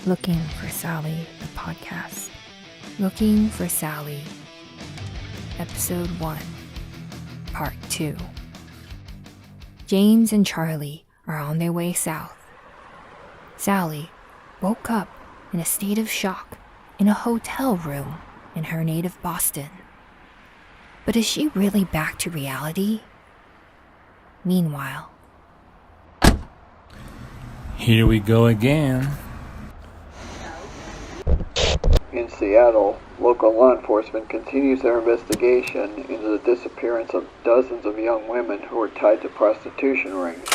Looking for Sally, the podcast. Looking for Sally, Episode 1, Part 2. James and Charlie are on their way south. Sally woke up in a state of shock in a hotel room in her native Boston. But is she really back to reality? Meanwhile, here we go again. In Seattle, local law enforcement continues their investigation into the disappearance of dozens of young women who are tied to prostitution rings.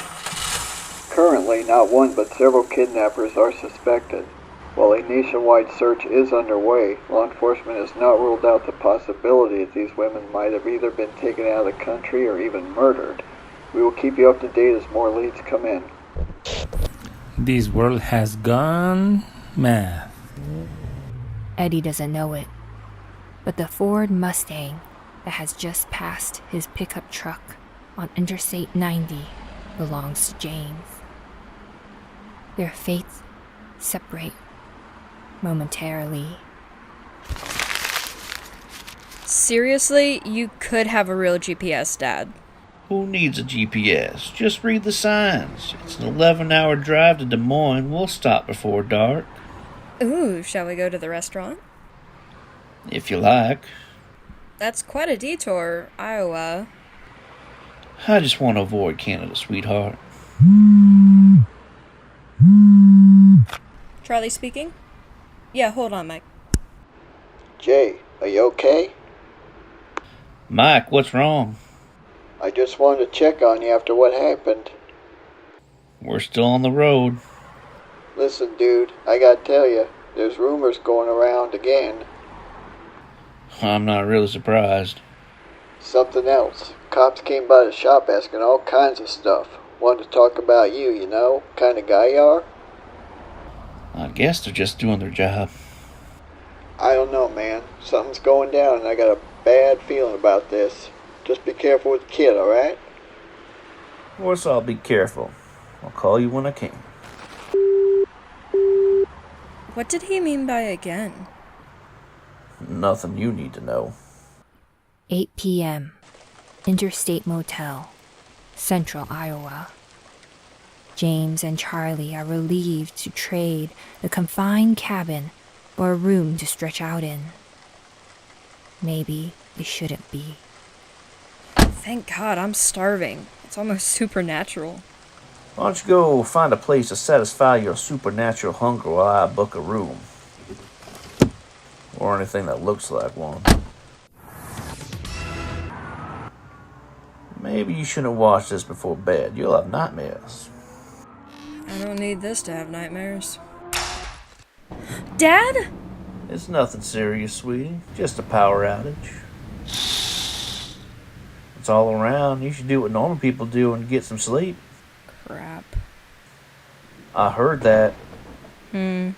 Currently, not one but several kidnappers are suspected. While a nationwide search is underway, law enforcement has not ruled out the possibility that these women might have either been taken out of the country or even murdered. We will keep you up to date as more leads come in. This world has gone mad. Eddie doesn't know it, but the Ford Mustang that has just passed his pickup truck on Interstate 90 belongs to James. Their fates separate momentarily. Seriously, you could have a real GPS, Dad. Who needs a GPS? Just read the signs. It's an 11-hour drive to Des Moines. We'll stop before dark. Ooh, shall we go to the restaurant? If you like. That's quite a detour, Iowa. I just want to avoid Canada, sweetheart. Charlie speaking? Yeah, hold on, Mike. Jay, are you okay? Mike, what's wrong? I just wanted to check on you after what happened. We're still on the road. Listen, dude, I gotta tell you, there's rumors going around again. I'm not really surprised. Something else. Cops came by the shop asking all kinds of stuff. Wanted to talk about you, you know, kind of guy you are. I guess they're just doing their job. I don't know, man. Something's going down and I got a bad feeling about this. Just be careful with the kid, alright? Of course I'll be careful. I'll call you when I can. What did he mean by again? Nothing you need to know. 8 p.m. Interstate Motel, Central Iowa. James and Charlie are relieved to trade the confined cabin for a room to stretch out in. Maybe it shouldn't be. Thank God, I'm starving. It's almost supernatural. Why don't you go find a place to satisfy your supernatural hunger while I book a room? Or anything that looks like one. Maybe you shouldn't watch this before bed. You'll have nightmares. I don't need this to have nightmares. Dad? It's nothing serious, sweetie. Just a power outage. It's all around. You should do what normal people do and get some sleep. Crap. I heard that. I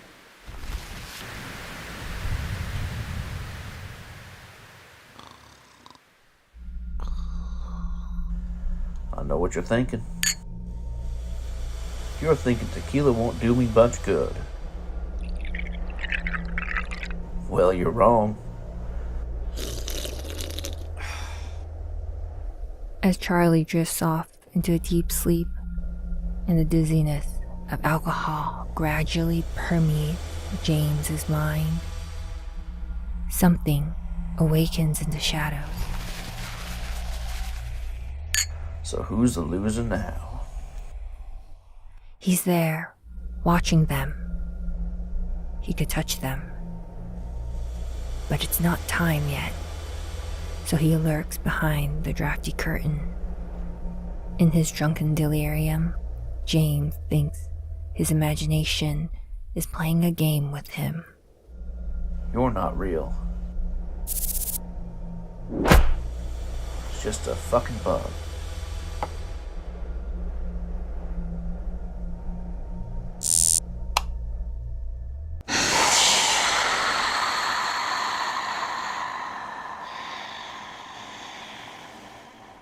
know what you're thinking. You're thinking tequila won't do me much good. Well, you're wrong. As Charlie drifts off into a deep sleep and the dizziness of alcohol gradually permeates James's mind, something awakens in the shadows. So who's the loser now? He's there, watching them. He could touch them. But it's not time yet, so he lurks behind the drafty curtain. In his drunken delirium, James thinks his imagination is playing a game with him. You're not real. It's just a fucking bug.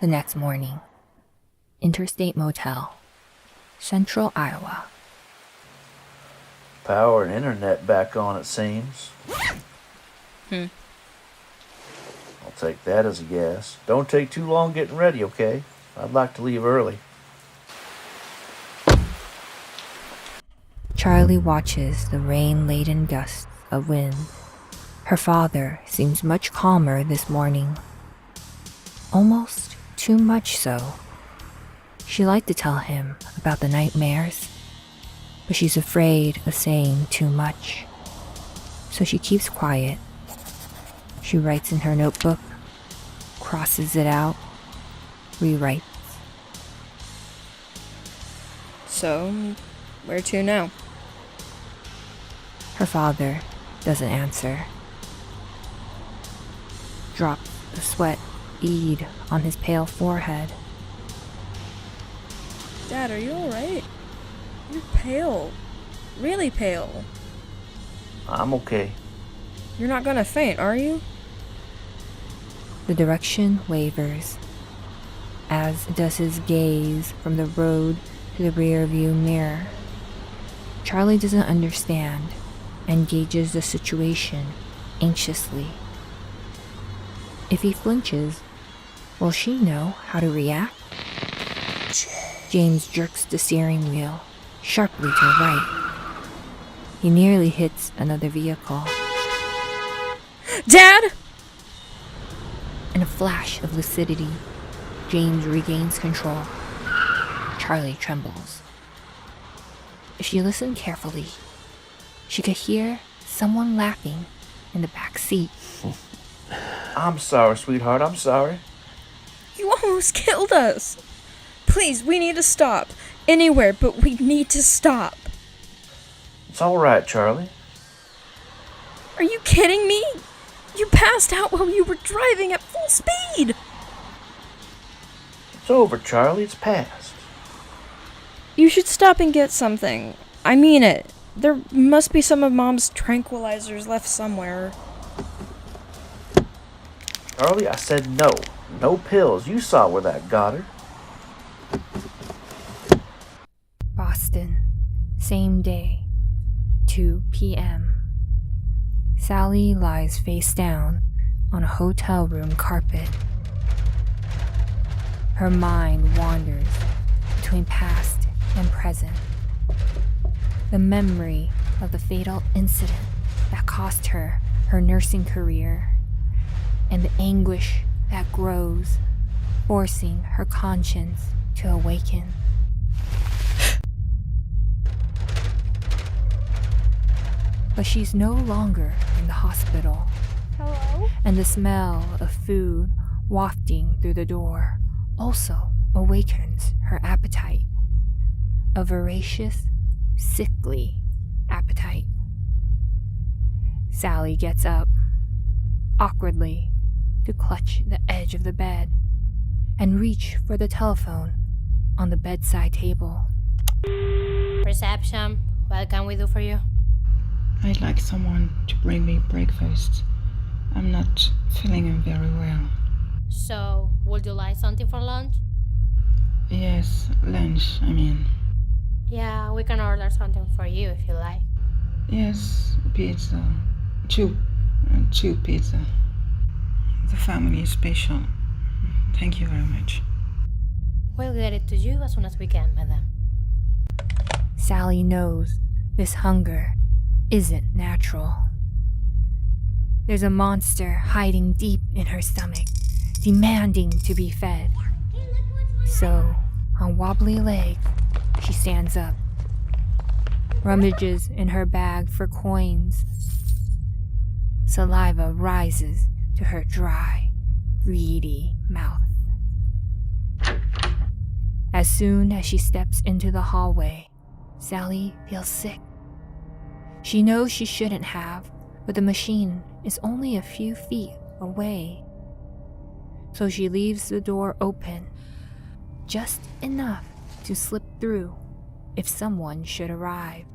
The next morning, Interstate Motel, Central Iowa. Power and internet back on, it seems. Hmm. I'll take that as a yes. Don't take too long getting ready, okay? I'd like to leave early. Charlie watches the rain-laden gusts of wind. Her father seems much calmer this morning. Almost too much so. She liked to tell him about the nightmares, but she's afraid of saying too much. So she keeps quiet. She writes in her notebook, crosses it out, rewrites. So, where to now? Her father doesn't answer. Drops of sweat bead on his pale forehead. Dad, are you alright? You're pale. Really pale. I'm okay. You're not gonna faint, are you? The direction wavers, as does his gaze from the road to the rearview mirror. Charlie doesn't understand and gauges the situation anxiously. If he flinches, will she know how to react? James jerks the steering wheel sharply to the right. He nearly hits another vehicle. Dad! In a flash of lucidity, James regains control. Charlie trembles. If she listened carefully, she could hear someone laughing in the back seat. I'm sorry, sweetheart, I'm sorry. You almost killed us. Please, we need to stop. Anywhere, but we need to stop. It's all right, Charlie. Are you kidding me? You passed out while you were driving at full speed. It's over, Charlie. It's past. You should stop and get something. I mean it. There must be some of Mom's tranquilizers left somewhere. Charlie, I said no. No pills. You saw where that got her. Boston, same day, 2 p.m. Sally lies face down on a hotel room carpet. Her mind wanders between past and present. The memory of the fatal incident that cost her her nursing career, and the anguish that grows, forcing her conscience to awaken. But she's no longer in the hospital. Hello? And the smell of food wafting through the door also awakens her appetite. A voracious, sickly appetite. Sally gets up, awkwardly, to clutch the edge of the bed and reach for the telephone on the bedside table. Reception, what can we do for you? I'd like someone to bring me breakfast. I'm not feeling very well. So, would you like something for lunch? Yes, lunch, I mean. Yeah, we can order something for you if you like. Yes, pizza. Two pizza. The family is special. Thank you very much. We'll get it to you as soon as we can, madam. Sally knows this hunger isn't natural. There's a monster hiding deep in her stomach, demanding to be fed. So, on wobbly legs, she stands up, rummages in her bag for coins. Saliva rises to her dry, greedy mouth. As soon as she steps into the hallway, Sally feels sick. She knows she shouldn't have, but the machine is only a few feet away. So she leaves the door open, just enough to slip through if someone should arrive.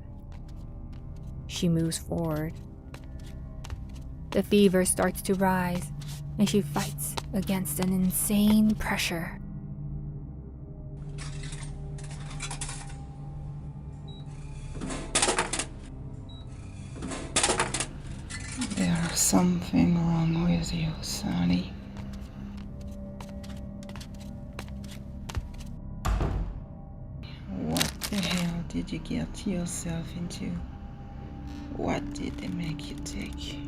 She moves forward. The fever starts to rise, and she fights against an insane pressure. something wrong with you, Sonny. What the hell did you get yourself into? What did they make you take?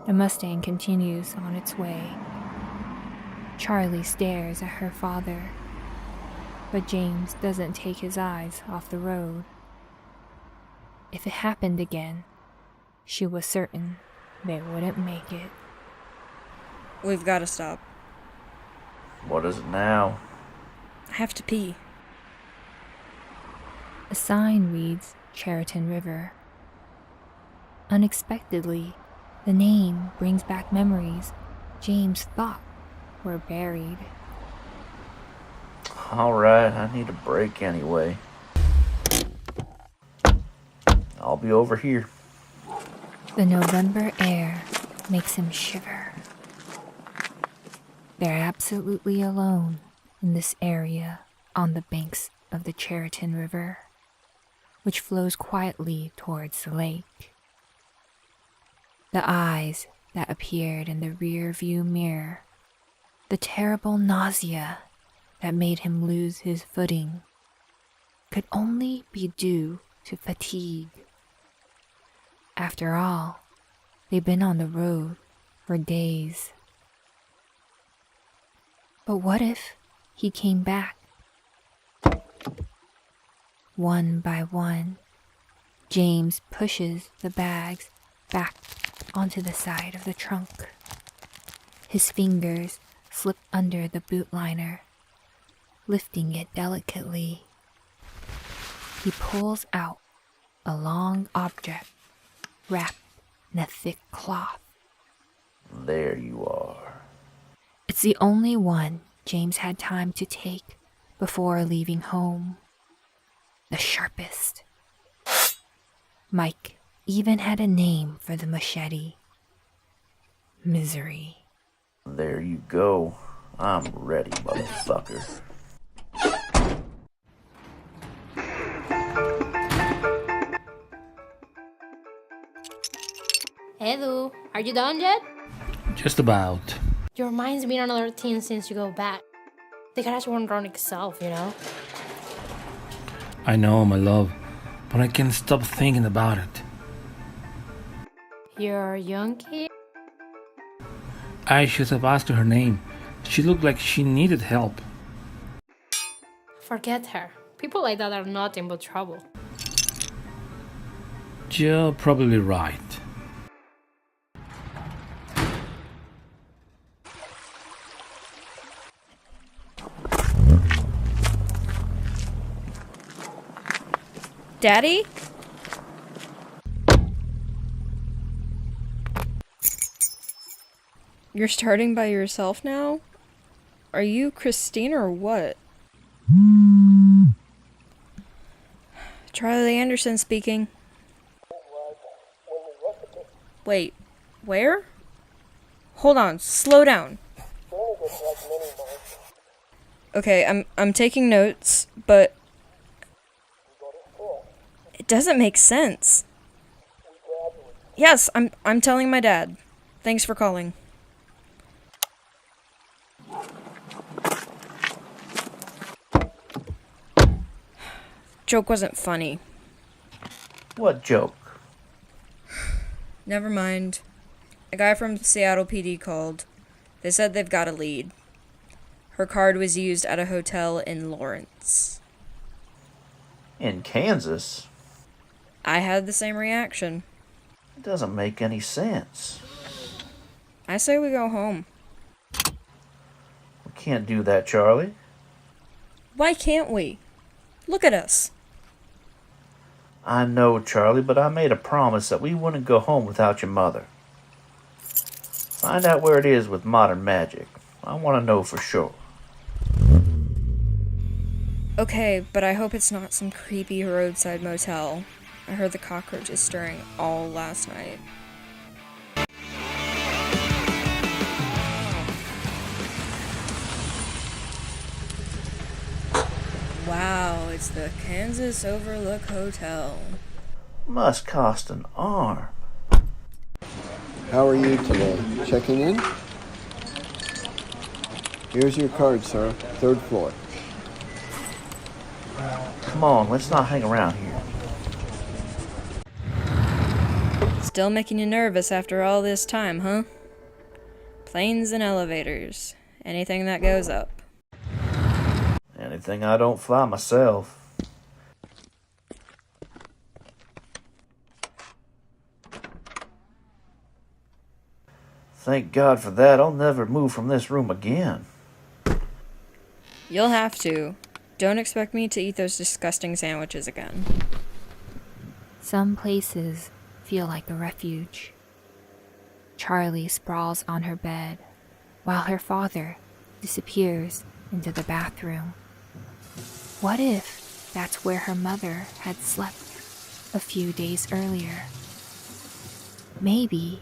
The Mustang continues on its way. Charlie stares at her father, but James doesn't take his eyes off the road. If it happened again, she was certain they wouldn't make it. We've got to stop. What is it now? I have to pee. A sign reads Cheriton River. Unexpectedly, the name brings back memories James thought were buried. Alright, I need a break anyway. I'll be over here. The November air makes him shiver. They're absolutely alone in this area on the banks of the Cheriton River, which flows quietly towards the lake. The eyes that appeared in the rear view mirror, the terrible nausea that made him lose his footing, could only be due to fatigue. After all, they've been on the road for days. But what if he came back? One by one, James pushes the bags back onto the side of the trunk. His fingers slip under the boot liner, lifting it delicately. He pulls out a long object wrapped in a thick cloth. There you are. It's the only one James had time to take before leaving home. The sharpest. Mike even had a name for the machete. Misery. There you go. I'm ready, motherfucker. Edu, are you done yet? Just about. Your mind's been on other things since you go back. The garage won't run itself, you know? I know, my love, but I can't stop thinking about it. You're a young kid? I should have asked her name. She looked like she needed help. Forget her. People like that are nothing but trouble. You're probably right. Daddy? You're starting by yourself now? Are you Christine or what? Charlie Anderson speaking. Wait, where? Hold on, slow down. Okay, I'm taking notes, but it doesn't make sense. Yes, I'm telling my dad. Thanks for calling. Joke wasn't funny. What joke? Never mind. A guy from Seattle PD called. They said they've got a lead. Her card was used at a hotel in Lawrence. In Kansas? I had the same reaction. It doesn't make any sense. I say we go home. We can't do that, Charlie. Why can't we? Look at us. I know, Charlie, but I made a promise that we wouldn't go home without your mother. Find out where it is with modern magic. I want to know for sure. Okay, but I hope it's not some creepy roadside motel. I heard the cockroaches stirring all last night. Wow, It's the Kansas Overlook Hotel. Must cost an arm. How are you today? Checking in? Here's your card, sir. 3rd floor. Come on, let's not hang around here. Still making you nervous after all this time, huh? Planes and elevators. Anything that goes up. Anything I don't fly myself. Thank God for that. I'll never move from this room again. You'll have to. Don't expect me to eat those disgusting sandwiches again. Some places feel like a refuge. Charlie sprawls on her bed while her father disappears into the bathroom. What if that's where her mother had slept a few days earlier? Maybe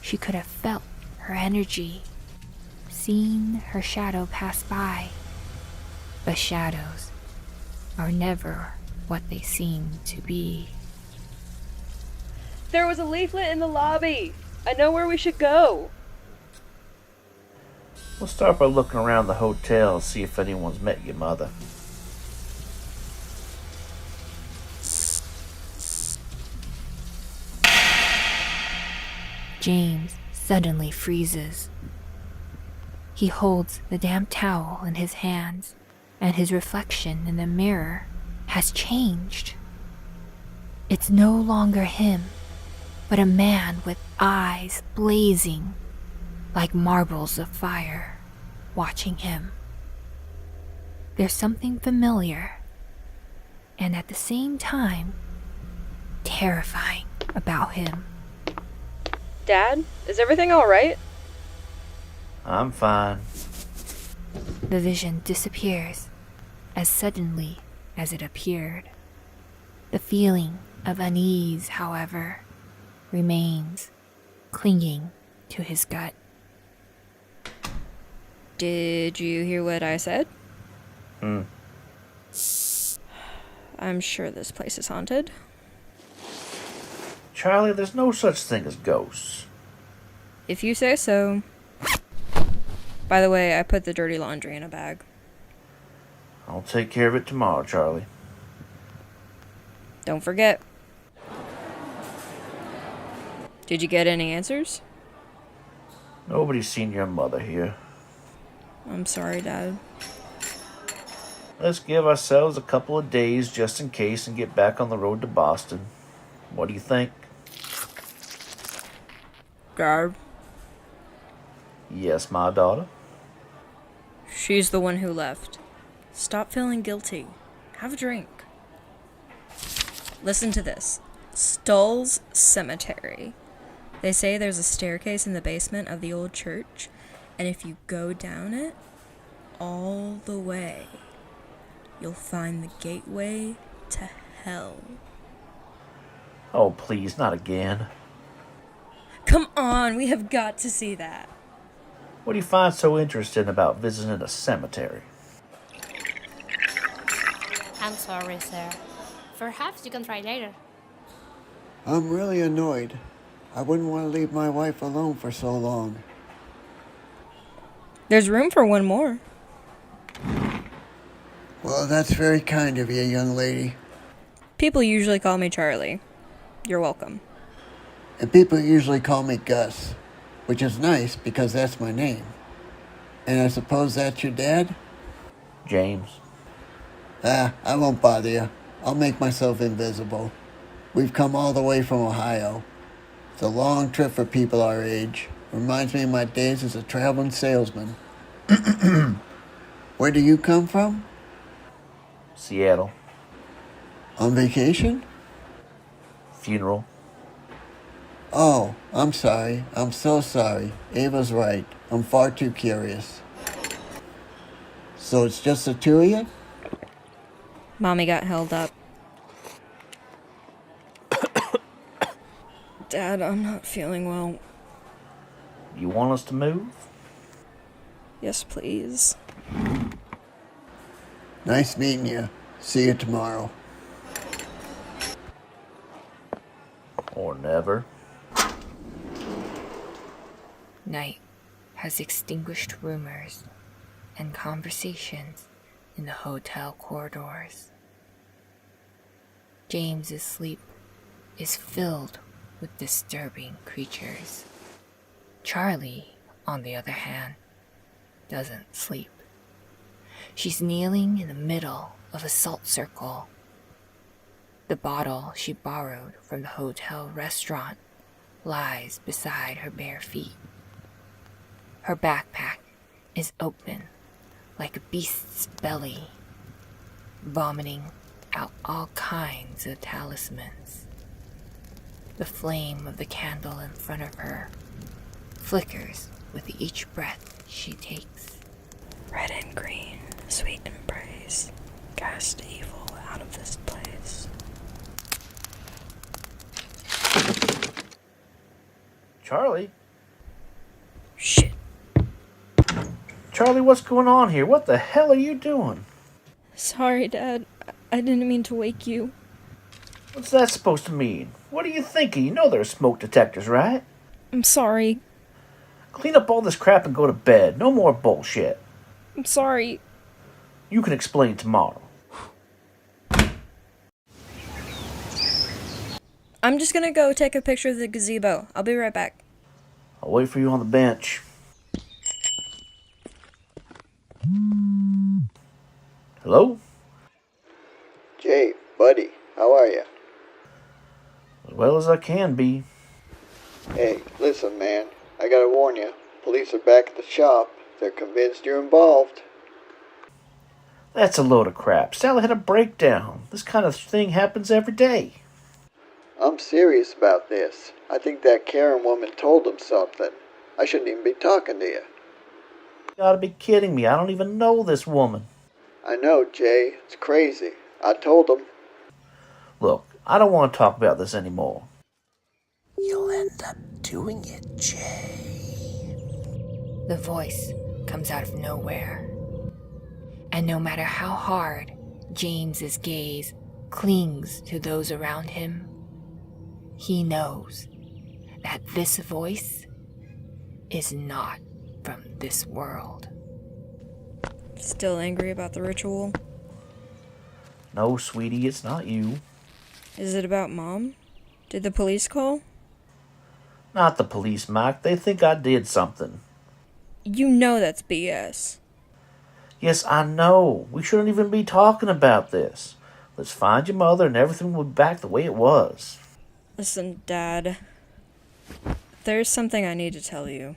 she could have felt her energy, seen her shadow pass by. But shadows are never what they seem to be. There was a leaflet in the lobby. I know where we should go. We'll start by looking around the hotel and see if anyone's met your mother. James suddenly freezes. He holds the damp towel in his hands, and his reflection in the mirror has changed. It's no longer him, but a man with eyes blazing like marbles of fire, watching him. There's something familiar, and at the same time, terrifying about him. Dad, is everything alright? I'm fine. The vision disappears as suddenly as it appeared. The feeling of unease, however, remains, clinging to his gut. Did you hear what I said? Hmm. I'm sure this place is haunted. Charlie, there's no such thing as ghosts. If you say so. By the way, I put the dirty laundry in a bag. I'll take care of it tomorrow, Charlie. Don't forget. Did you get any answers? Nobody's seen your mother here. I'm sorry, Dad. Let's give ourselves a couple of days just in case and get back on the road to Boston. What do you think? Dad, Yes, my daughter. she's the one who left. Stop feeling guilty. Have a drink. Listen to this. Stull's Cemetery. They say there's a staircase in the basement of the old church, and if you go down it all the way, you'll find the gateway to hell. Oh, please, not again. Come on, we have got to see that. What do you find so interesting about visiting a cemetery? I'm sorry, sir. Perhaps you can try later. I'm really annoyed. I wouldn't want to leave my wife alone for so long. There's room for one more. Well, that's very kind of you, young lady. People usually call me Charlie. You're welcome. And people usually call me Gus, which is nice because that's my name. And I suppose that's your dad? James. I won't bother you. I'll make myself invisible. We've come all the way from Ohio. It's a long trip for people our age. Reminds me of my days as a traveling salesman. Where do you come from? Seattle. On vacation? Funeral. Oh, I'm sorry. I'm so sorry. Ava's right. I'm far too curious. So it's just the two of you? Mommy got held up. Dad, I'm not feeling well. You want us to move? Yes, please. Nice meeting you. See you tomorrow. Or never. Night has extinguished rumors and conversations in the hotel corridors. James's sleep is filled with disturbing creatures. Charlie, on the other hand, doesn't sleep. She's kneeling in the middle of a salt circle. The bottle she borrowed from the hotel restaurant lies beside her bare feet. Her backpack is open like a beast's belly, vomiting out all kinds of talismans. The flame of the candle in front of her flickers with each breath she takes. Red and green, sweet embrace, cast evil out of this place. Charlie? Shit. Charlie, what's going on here? What the hell are you doing? Sorry, Dad. I didn't mean to wake you. What's that supposed to mean? What are you thinking? You know there are smoke detectors, right? I'm sorry. Clean up all this crap and go to bed. No more bullshit. I'm sorry. You can explain tomorrow. I'm just gonna go take a picture of the gazebo. I'll be right back. I'll wait for you on the bench. Hello? Jay, buddy, how are you? As well as I can be. Hey, listen, man. I gotta warn you. Police are back at the shop. They're convinced you're involved. That's a load of crap. Sally had a breakdown. This kind of thing happens every day. I'm serious about this. I think that Karen woman told them something. I shouldn't even be talking to you. You gotta be kidding me. I don't even know this woman. I know, Jay. It's crazy. I told them. Look, I don't want to talk about this anymore. You'll end up doing it, Jay. The voice comes out of nowhere. And no matter how hard James's gaze clings to those around him, he knows that this voice is not from this world. Still angry about the ritual? No, sweetie, it's not you. Is it about Mom? Did the police call? Not the police, Mike. They think I did something. You know that's BS. Yes, I know. We shouldn't even be talking about this. Let's find your mother and everything will be back the way it was. Listen, Dad. There's something I need to tell you.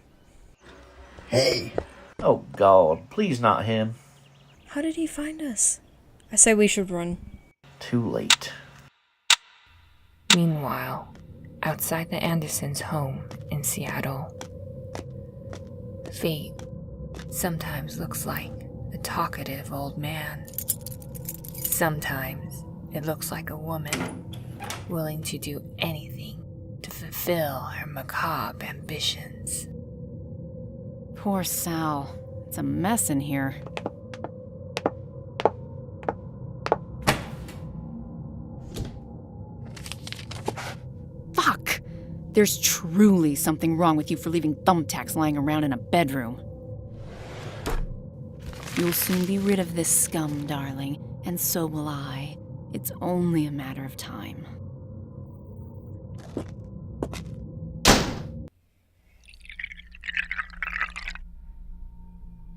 Hey. Oh, God. Please not him. How did he find us? I say we should run. Too late. Meanwhile, outside the Andersons' home in Seattle, fate sometimes looks like a talkative old man. Sometimes it looks like a woman willing to do anything to fulfill her macabre ambitions. Poor Sal. It's a mess in here. Fuck! There's truly something wrong with you for leaving thumbtacks lying around in a bedroom. You'll soon be rid of this scum, darling, and so will I. It's only a matter of time.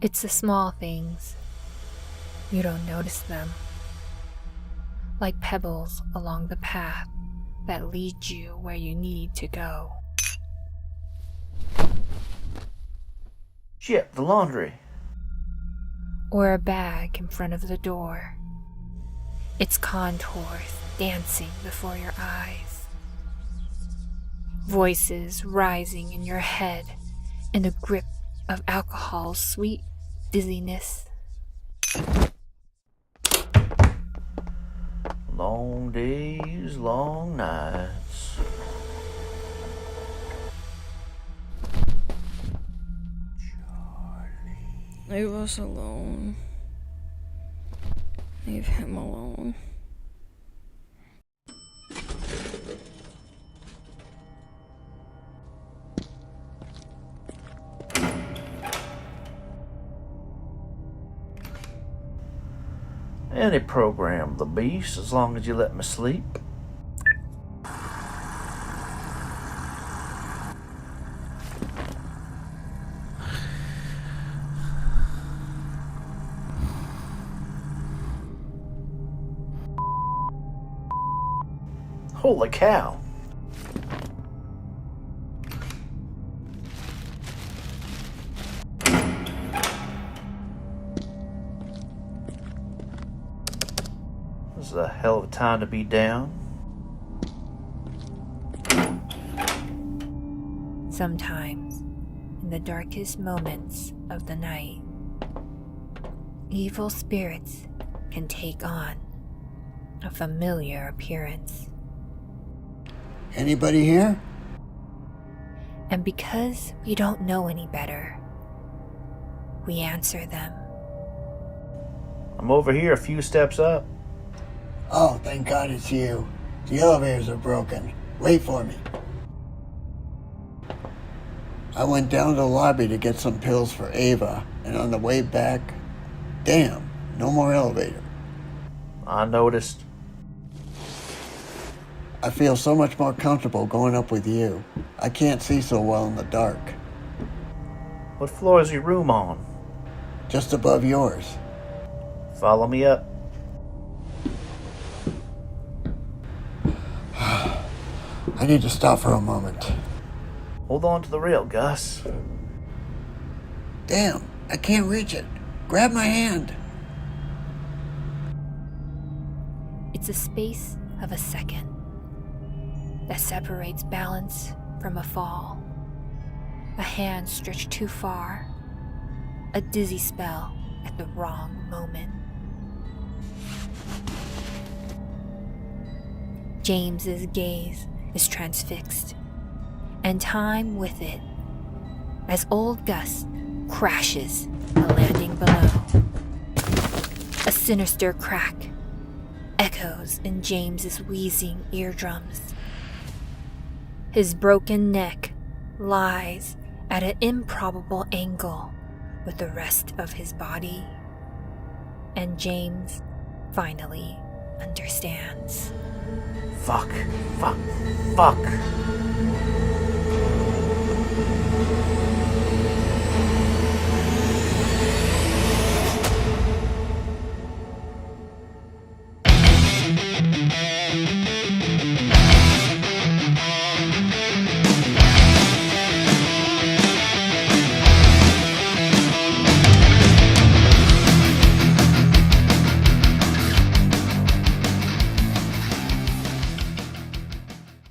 It's the small things. You don't notice them. Like pebbles along the path that lead you where you need to go. Shit, the laundry. Or a bag in front of the door. Its contours dancing before your eyes. Voices rising in your head in the grip of alcohol's sweet dizziness. Long days, long nights. I was alone. Leave him alone. Any program, the beast, as long as you let me sleep. Holy cow. This is a hell of a time to be down. Sometimes, in the darkest moments of the night, evil spirits can take on a familiar appearance. Anybody here? And because we don't know any better, we answer them. I'm over here a few steps up. Oh, thank God it's you. The elevators are broken. Wait for me. I went down to the lobby to get some pills for Ava, and on the way back, damn, no more elevator. I noticed. I feel so much more comfortable going up with you. I can't see so well in the dark. What floor is your room on? Just above yours. Follow me up. I need to stop for a moment. Hold on to the rail, Gus. Damn, I can't reach it. Grab my hand. It's a space of a second that separates balance from a fall. A hand stretched too far. A dizzy spell at the wrong moment. James's gaze is transfixed, and time with it, as old Gus crashes the landing below. A sinister crack echoes in James's wheezing eardrums. His broken neck lies at an improbable angle with the rest of his body, and James finally understands. Fuck.